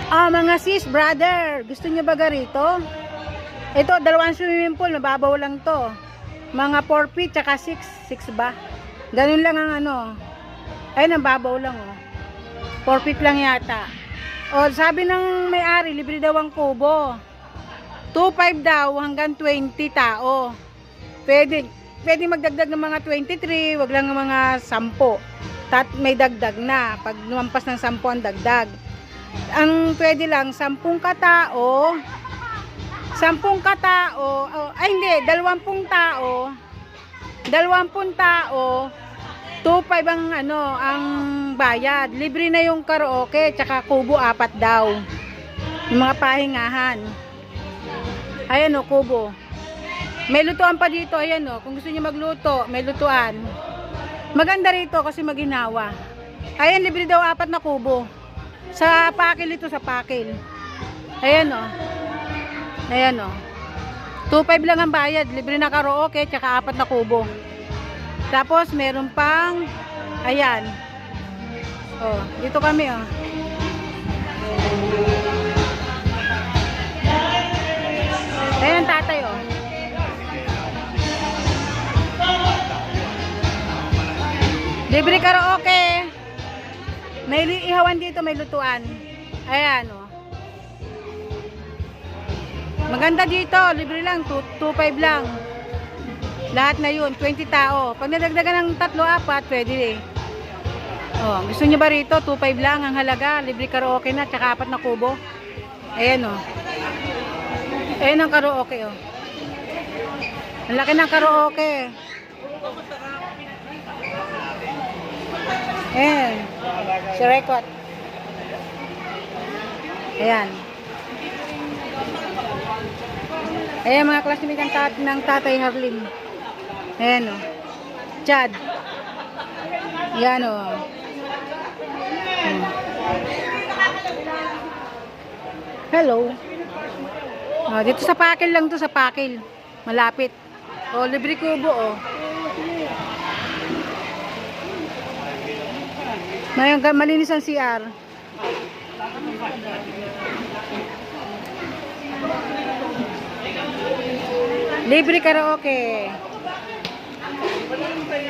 Mga sis, brother, gusto nyo ba rito? Ito, dalawang swimming pool, mababaw lang to. Mga 4 feet, tsaka 6 ba? Ganun lang ang ano. Ayun, ang babaw lang, oh. 4 feet lang yata. O, sabi ng may-ari, libre daw ang kubo. 2.5 daw, hanggang 20 tao. Pwede magdagdag ng mga 23, wag lang ng mga 10. May dagdag na. Pag lumampas ng 10 ang dagdag. Ang pwede lang 10 katao. 10 katao, ay hindi, 20 tao. 20 tao, 2.5 ang ano, ang bayad. Libre na yung karaoke, tsaka kubo 4 daw. Yung mga pahingahan. Ayan o, kubo. May lutuan pa dito, ayan o. Kung gusto niyo magluto, may lutuan. Maganda rito kasi maginawa. Ayan, libre daw 4 na kubo. Sa pakil ito, sa pakil. Ayan o. Ayan o. 2.5 lang ang bayad. Libre na karaoke, tsaka 4 na kubo. Tapos, meron pang, ayan. O, dito kami o. Ayan ang tatay o. Libre karaoke. May ihawan dito, may lutuan. Ayan o. Maganda dito, libre lang, 2.5 lang. Lahat na yun, 20 tao. Pag nadagdagan ng 3-4, pwede eh. Oh, gusto nyo ba rito? 2.5 lang ang halaga, libre karaoke na, tsaka 4 na kubo. Ayan o. Ayan ang karaoke o. Ang laki ng karaoke. Ayan. Si Rekot. Ayan. Ayan mga classmate ng tatay Harlin. Ayan o. Chad. Ayan o. Hello. Dito sa pakil lang to, sa pakil. Malapit. O, libre kubo o. Malinis ang CR. Libre karaoke.